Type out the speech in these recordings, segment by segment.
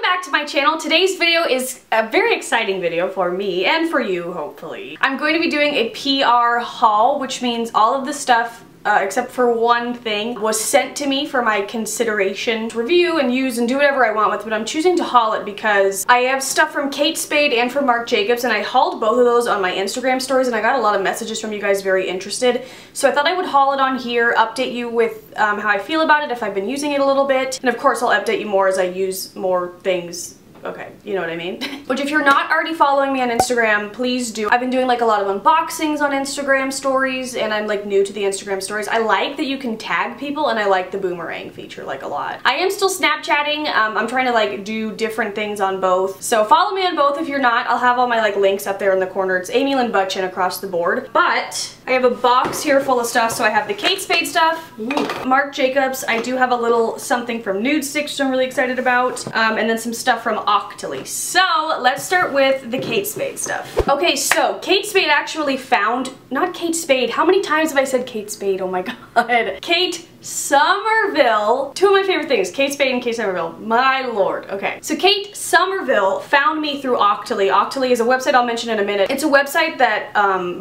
back to my channel. Today's video is a very exciting video for me and for you, hopefully. I'm going to be doing a PR haul, which means all of the stuff except for one thing, was sent to me for my consideration to review and use and do whatever I want with, but I'm choosing to haul it because I have stuff from Kate Spade and from Marc Jacobs, and I hauled both of those on my Instagram stories, and I got a lot of messages from you guys very interested, so I thought I would haul it on here, update you with how I feel about it, if I've been using it a little bit, and of course I'll update you more as I use more things. Okay, you know what I mean? Which if you're not already following me on Instagram, please do. I've been doing like a lot of unboxings on Instagram stories, and I'm like new to the Instagram stories. I like that you can tag people, and I like the boomerang feature like a lot. I am still Snapchatting. I'm trying to like do different things on both. So follow me on both if you're not. I'll have all my like links up there in the corner. It's Amy Lynn Butchin across the board. But I have a box here full of stuff. So I have the Kate Spade stuff, Marc Jacobs. I do have a little something from Nude Sticks, which I'm really excited about, and then some stuff from Octoly. So let's start with the Kate Spade stuff. Okay, so Kate Spade actually found, not Kate Spade, how many times have I said Kate Spade? Oh my god. Kate Somerville. Two of my favorite things, Kate Spade and Kate Somerville. My lord. Okay. So Kate Somerville found me through Octoly. Octoly is a website I'll mention in a minute. It's a website that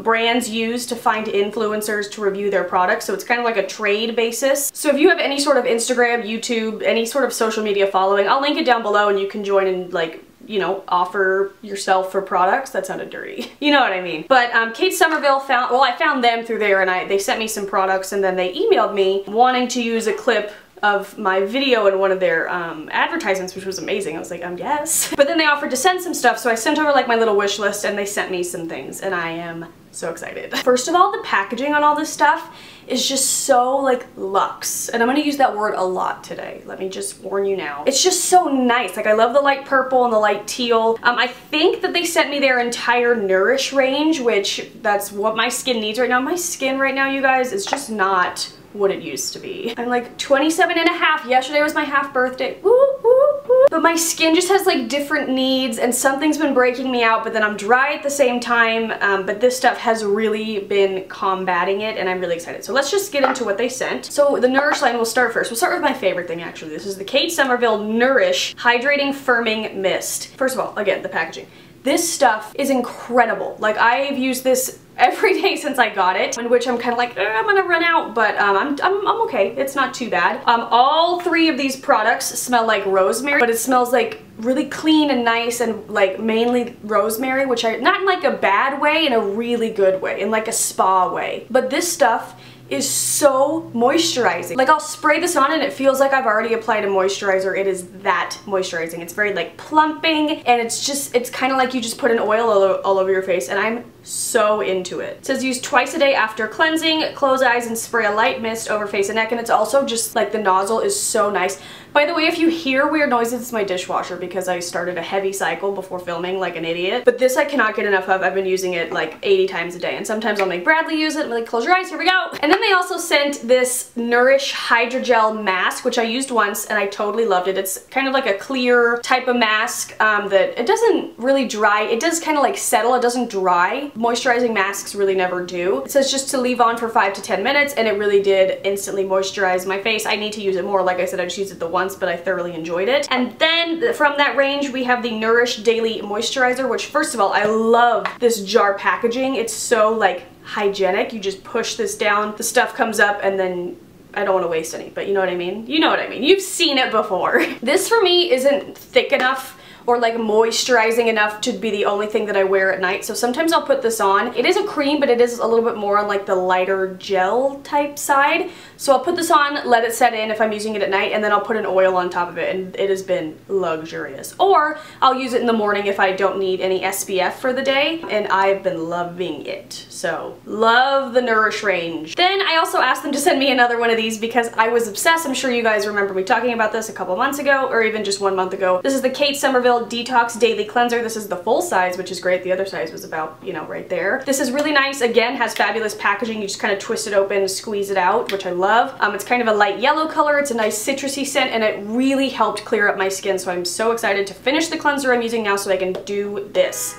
brands use to find influencers to review their products. So it's kind of like a trade basis. So if you have any sort of Instagram, YouTube, any sort of social media following, I'll link it down below and you can join and like, you know, offer yourself for products. That sounded dirty. You know what I mean. But Kate Somerville found, well, I found them through there, and they sent me some products, and then they emailed me wanting to use a clip of my video in one of their advertisements, which was amazing. I was like, yes. But then they offered to send some stuff, so I sent over like my little wish list, and they sent me some things, and I am so excited. First of all, the packaging on all this stuff is just so like luxe, and I'm gonna use that word a lot today. Let me just warn you now. It's just so nice. Like I love the light purple and the light teal. I think that they sent me their entire Nourish range, which that's what my skin needs right now. My skin right now, you guys, is just not what it used to be. I'm like 27 and a half. Yesterday was my half birthday. Woo, woo, woo. But my skin just has like different needs, and something's been breaking me out, but then I'm dry at the same time. But this stuff has really been combating it, and I'm really excited. So let's just get into what they sent. So the Nourish line, we'll start first. We'll start with my favorite thing actually. This is the Kate Somerville Nourish Hydrating Firming Mist. First of all, again, the packaging. This stuff is incredible. Like I've used this every day since I got it, in which I'm kind of like, I'm gonna run out, but I'm okay. It's not too bad. All three of these products smell like rosemary, but it smells like really clean and nice, and like mainly rosemary, which not in like a bad way, in a really good way, in like a spa way. But this stuff is so moisturizing. Like I'll spray this on and it feels like I've already applied a moisturizer. It is that moisturizing. It's very like plumping, and it's kind of like you just put an oil all over your face, and I'm so into it. It says use twice a day after cleansing, close eyes and spray a light mist over face and neck, and it's also just like the nozzle is so nice. By the way, if you hear weird noises, it's my dishwasher because I started a heavy cycle before filming like an idiot. But this I cannot get enough of. I've been using it like 80 times a day, and sometimes I'll make Bradley use it. I'm like, close your eyes, here we go. And then they also sent this Nourish Hydrogel Mask, which I used once and I totally loved it. It's kind of like a clear type of mask that it doesn't really dry. It does kind of like settle. It doesn't dry. Moisturizing masks really never do. It says just to leave on for 5 to 10 minutes, and it really did instantly moisturize my face. I need to use it more. Like I said, I just used it the once, but I thoroughly enjoyed it. And then from that range, we have the Nourish Daily Moisturizer, which first of all, I love this jar packaging. It's so like hygienic. You just push this down, the stuff comes up, and then I don't want to waste any, but you know what I mean? You know what I mean. You've seen it before. This for me isn't thick enough or like moisturizing enough to be the only thing that I wear at night, so sometimes I'll put this on. It is a cream, but it is a little bit more on like the lighter gel type side, so I'll put this on, let it set in if I'm using it at night, and then I'll put an oil on top of it, and it has been luxurious. Or I'll use it in the morning if I don't need any SPF for the day, and I've been loving it. So love the Nourish range. Then I also asked them to send me another one of these because I was obsessed. I'm sure you guys remember me talking about this a couple months ago, or even just 1 month ago. This is the Kate Somerville Detox Daily Cleanser. This is the full size, which is great. The other size was about, you know, right there. This is really nice. Again, has fabulous packaging. You just kind of twist it open, squeeze it out, which I love. It's kind of a light yellow color. It's a nice citrusy scent, and it really helped clear up my skin, so I'm so excited to finish the cleanser I'm using now so I can do this.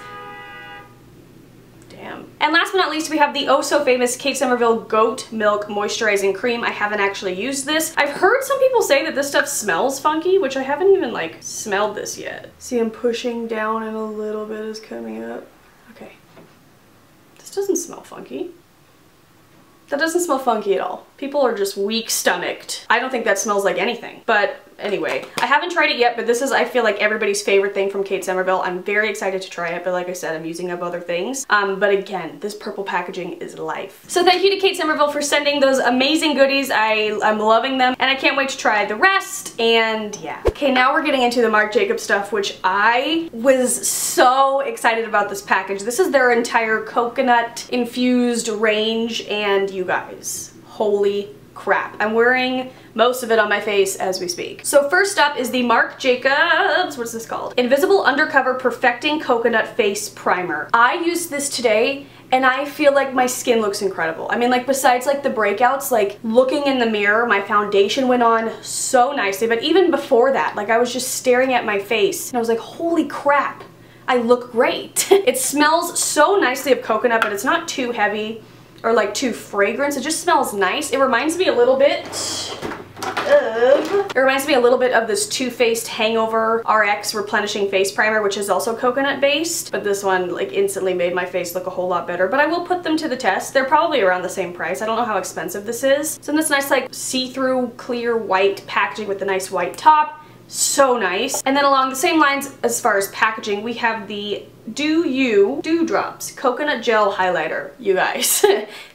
Damn. And last but not least, we have the oh so famous Kate Somerville Goat Milk Moisturizing Cream. I haven't actually used this. I've heard some people say that this stuff smells funky, which I haven't even like smelled this yet. See, I'm pushing down and a little bit is coming up. Okay. This doesn't smell funky. That doesn't smell funky at all. People are just weak-stomached. I don't think that smells like anything. But anyway, I haven't tried it yet, but this is, I feel like, everybody's favorite thing from Kate Somerville. I'm very excited to try it, but like I said, I'm using up other things. But again, this purple packaging is life. So thank you to Kate Somerville for sending those amazing goodies. I'm loving them, and I can't wait to try the rest, and yeah. Okay, now we're getting into the Marc Jacobs stuff, which I was so excited about this package. This is their entire coconut-infused range, and you guys, holy crap. I'm wearing most of it on my face as we speak. So first up is the Marc Jacobs, what's this called? Invisible Undercover Perfecting Coconut Face Primer. I used this today and I feel like my skin looks incredible. I mean, like, besides like the breakouts, like looking in the mirror, my foundation went on so nicely, but even before that, like I was just staring at my face and I was like, holy crap, I look great. It smells so nicely of coconut, but it's not too heavy or like too fragrant. It just smells nice. It reminds me a little bit of this Too Faced Hangover RX Replenishing Face Primer, which is also coconut based, but this one like instantly made my face look a whole lot better. But I will put them to the test. They're probably around the same price. I don't know how expensive this is. So this nice like see-through clear white packaging with the nice white top. So nice. And then along the same lines as far as packaging, we have the Do You Dewdrops Coconut Gel Highlighter, you guys.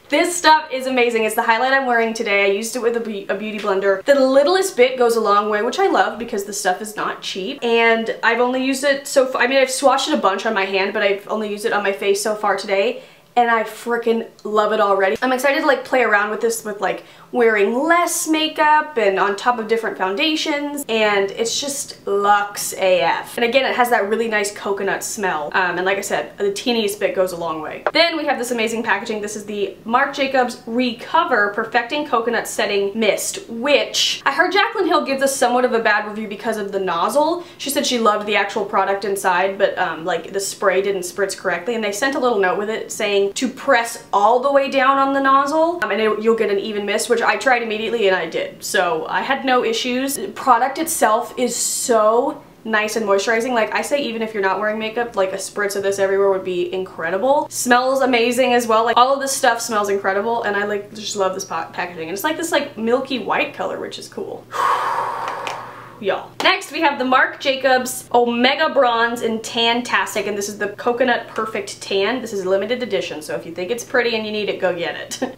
This stuff is amazing. It's the highlight I'm wearing today. I used it with a beauty blender. The littlest bit goes a long way, which I love because the stuff is not cheap. And I've only used it so far. I mean, I've swatched it a bunch on my hand, but I've only used it on my face so far today. And I freaking love it already. I'm excited to like play around with this with like wearing less makeup and on top of different foundations, and it's just luxe AF. And again, it has that really nice coconut smell. And like I said, the teeniest bit goes a long way. Then we have this amazing packaging. This is the Marc Jacobs Recover Perfecting Coconut Setting Mist, which I heard Jaclyn Hill give this somewhat of a bad review because of the nozzle. She said she loved the actual product inside, but like the spray didn't spritz correctly, and they sent a little note with it saying to press all the way down on the nozzle, and you'll get an even mist, which I tried immediately and I did. So I had no issues. The product itself is so nice and moisturizing. Like I say, even if you're not wearing makeup, like a spritz of this everywhere would be incredible. Smells amazing as well. Like all of this stuff smells incredible, and I like just love this packaging. And it's like this like milky white color, which is cool. Y'all. Next we have the Marc Jacobs Omega Bronze in Tan-tastic, and this is the Coconut Perfect Tan. This is limited edition, so if you think it's pretty and you need it, go get it.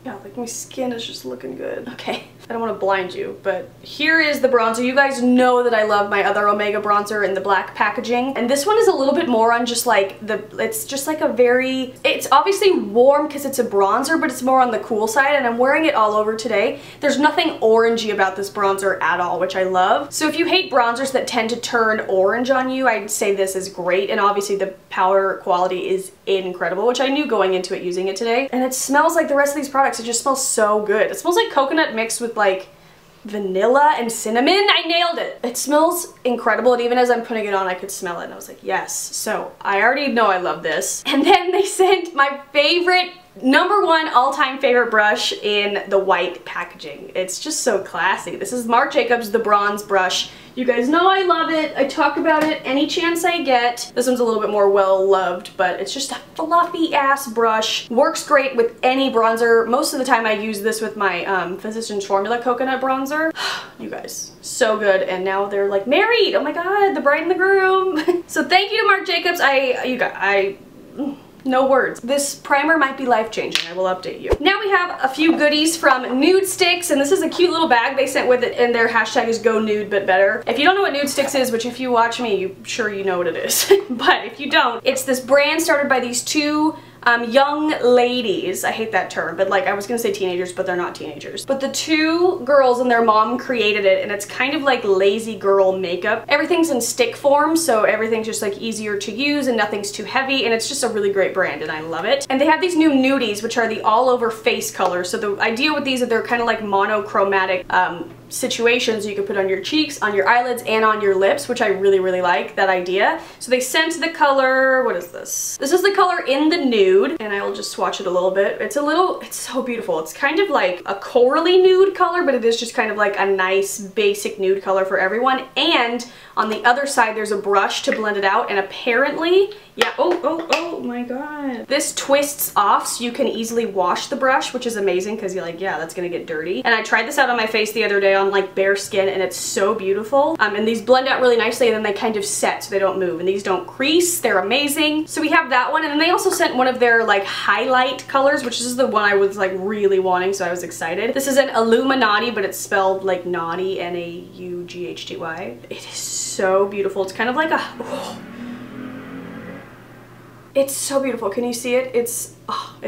Yeah, like my skin is just looking good. Okay, I don't want to blind you, but here is the bronzer. You guys know that I love my other Omega bronzer in the black packaging, and this one is a little bit more on just like it's just like a very, it's obviously warm because it's a bronzer, but it's more on the cool side, and I'm wearing it all over today. There's nothing orangey about this bronzer at all, which I love. So if you hate bronzers that tend to turn orange on you, I'd say this is great, and obviously the powder quality is incredible, which I knew going into it using it today. And it smells like the rest of these products. It just smells so good. It smells like coconut mixed with like vanilla and cinnamon. I nailed it. It smells incredible, and even as I'm putting it on, I could smell it, and I was like, yes. So I already know I love this. And then they sent my favorite, #1 all-time favorite brush in the white packaging. It's just so classy. This is Marc Jacobs, the bronze brush. You guys know I love it. I talk about it any chance I get. This one's a little bit more well-loved, but it's just a fluffy-ass brush. Works great with any bronzer. Most of the time I use this with my Physicians Formula Coconut Bronzer. You guys, so good. And now they're like married. Oh my god, the bride and the groom. So thank you to Marc Jacobs. No words. This primer might be life-changing. I will update you. Now we have a few goodies from Nude Sticks, and this is a cute little bag they sent with it, and their hashtag is Go Nude But Better. If you don't know what Nude Sticks is, which if you watch me, you sure you know what it is, but if you don't, it's this brand started by these two young ladies. I hate that term, but like I was gonna say teenagers, but they're not teenagers. But the two girls and their mom created it, and it's kind of like lazy girl makeup. Everything's in stick form, so everything's just like easier to use and nothing's too heavy, and it's just a really great brand and I love it. And they have these new nudies, which are the all over face colors. So the idea with these is they're kind of like monochromatic situations. You can put on your cheeks, on your eyelids, and on your lips, which I really, really like that idea. So they sent the color, what is this? This is the color in the nude, and I will just swatch it a little bit. It's so beautiful. It's kind of like a corally nude color, but it is just kind of like a nice basic nude color for everyone. And on the other side, there's a brush to blend it out, and apparently, yeah, oh my god. This twists off so you can easily wash the brush, which is amazing because you're like, yeah, that's gonna get dirty. And I tried this out on my face the other day on like bare skin, and it's so beautiful. And these blend out really nicely, and then they kind of set so they don't move, and these don't crease. They're amazing. So we have that one, and then they also sent one of their like highlight colors, which is the one I was like really wanting, so I was excited. This is an Illuminati, but it's spelled like naughty, N-A-U-G-H-T-Y. It is so beautiful. It's kind of like a, oh, it's so beautiful. Can you see it? It's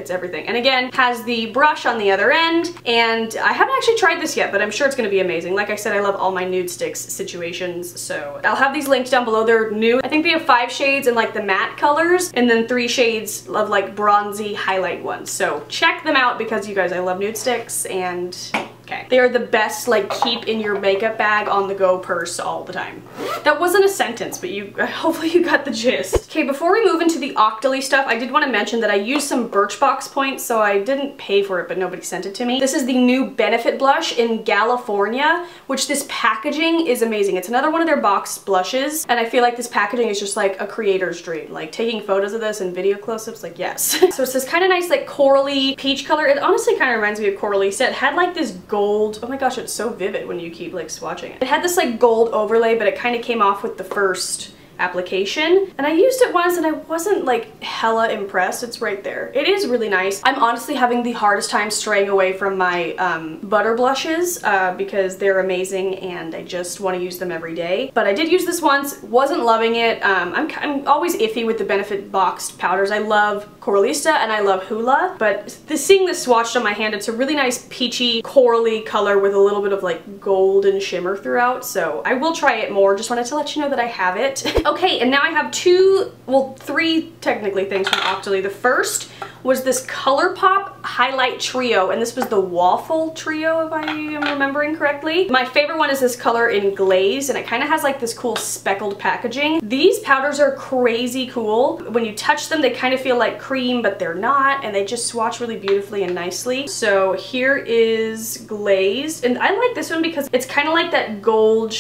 everything. And again, has the brush on the other end, and I haven't actually tried this yet, but I'm sure it's gonna be amazing. Like I said, I love all my Nude Sticks situations, so I'll have these linked down below. They're new. I think they have 5 shades in like the matte colors, and then 3 shades of like bronzy highlight ones. So check them out because you guys, I love Nude Sticks, and okay. They are the best like keep in your makeup bag on the go purse all the time. That wasn't a sentence, but hopefully you got the gist. Okay, before we move into the Octoly stuff, I did want to mention that I used some Birchbox points, so I didn't pay for it, but nobody sent it to me. This is the new Benefit blush in California, which this packaging is amazing. It's another one of their boxed blushes, and I feel like this packaging is just like a creator's dream. Like taking photos of this and video close-ups, like yes. So it's this kind of nice like corally peach color. It honestly kind of reminds me of Coralie. It had like this gold, oh my gosh, it's so vivid when you keep like swatching it. It had this like gold overlay, but it kind of came off with the first application, and I used it once and I wasn't like hella impressed. It's right there. It is really nice. I'm honestly having the hardest time straying away from my butter blushes because they're amazing and I just want to use them every day. But I did use this once, wasn't loving it. I'm always iffy with the Benefit boxed powders. I love Coralista and I love Hoola, but seeing this swatched on my hand, it's a really nice peachy corally color with a little bit of like golden shimmer throughout, so I will try it more. Just wanted to let you know that I have it. Okay, and now I have 3 technically things from Octoly. The first was this ColourPop Highlight Trio, and this was the Waffle Trio, if I am remembering correctly. My favorite one is this color in Glaze, and it kind of has like this cool speckled packaging. These powders are crazy cool. When you touch them, they kind of feel like cream, but they're not, and they just swatch really beautifully and nicely. So here is Glazed, and I like this one because it's kind of like that gold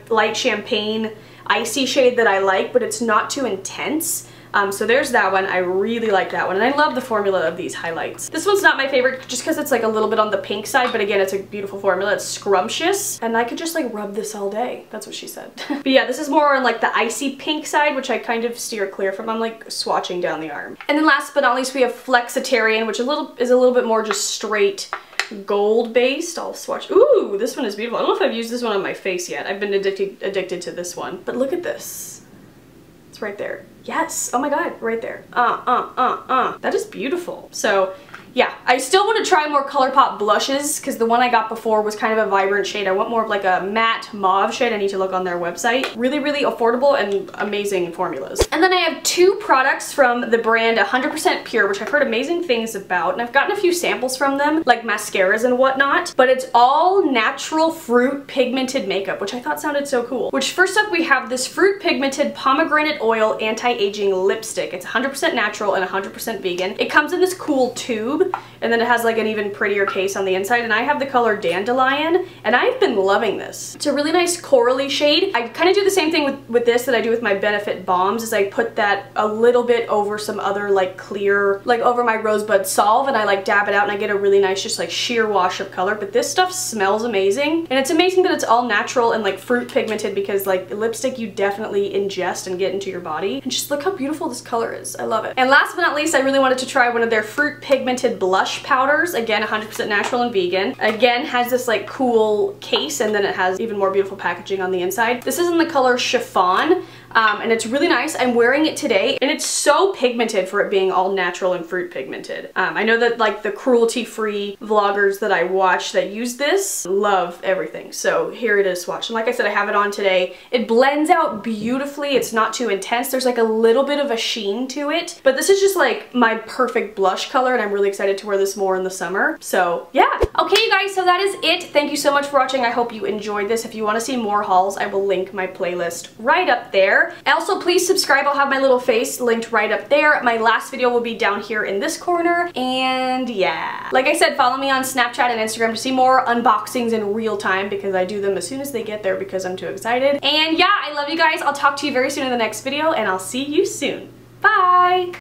light champagne icy shade that I like, but it's not too intense. So there's that one. I really like that one, and I love the formula of these highlights. This one's not my favorite just because it's like a little bit on the pink side, but again, it's a beautiful formula. It's scrumptious, and I could just like rub this all day. That's what she said. But yeah, this is more on like the icy pink side, which I kind of steer clear from. I'm like swatching down the arm. And then last but not least, we have Flexitarian, which is a little bit more just straight gold based. I'll swatch. Ooh, this one is beautiful. I don't know if I've used this one on my face yet. I've been addicted to this one, but look at this. It's right there. Yes. Oh my god, right there. That is beautiful. So yeah, I still want to try more ColourPop blushes because the one I got before was kind of a vibrant shade. I want more of like a matte mauve shade. I need to look on their website. Really, really affordable and amazing formulas. And then I have 2 products from the brand 100% Pure, which I've heard amazing things about, and I've gotten a few samples from them, like mascaras and whatnot, but it's all natural fruit pigmented makeup, which I thought sounded so cool. Which first up, we have this fruit pigmented pomegranate oil anti-aging lipstick. It's 100% natural and 100% vegan. It comes in this cool tube, and then it has like an even prettier case on the inside, and I have the color Dandelion, and I've been loving this. It's a really nice corally shade. I kind of do the same thing with this that I do with my Benefit Bombs, is I put that a little bit over some other like clear, like over my Rosebud Salve, and I like dab it out and I get a really nice just like sheer wash of color. But this stuff smells amazing, and it's amazing that it's all natural and like fruit pigmented, because like lipstick you definitely ingest and get into your body. And just look how beautiful this color is. I love it. And last but not least, I really wanted to try one of their fruit pigmented blush powders. Again, 100% natural and vegan. Again, has this like cool case, and then it has even more beautiful packaging on the inside. This is in the color Chiffon. And it's really nice. I'm wearing it today, and it's so pigmented for it being all natural and fruit pigmented. I know that like the cruelty-free vloggers that I watch that use this love everything. So here it is swatched. And like I said, I have it on today. It blends out beautifully. It's not too intense. There's like a little bit of a sheen to it, but this is just like my perfect blush color, and I'm really excited to wear this more in the summer. So yeah. Okay you guys, so that is it. Thank you so much for watching. I hope you enjoyed this. If you want to see more hauls, I will link my playlist right up there. Also, please subscribe. I'll have my little face linked right up there. My last video will be down here in this corner. And yeah. Like I said, follow me on Snapchat and Instagram to see more unboxings in real time because I do them as soon as they get there because I'm too excited. And yeah, I love you guys. I'll talk to you very soon in the next video and I'll see you soon. Bye!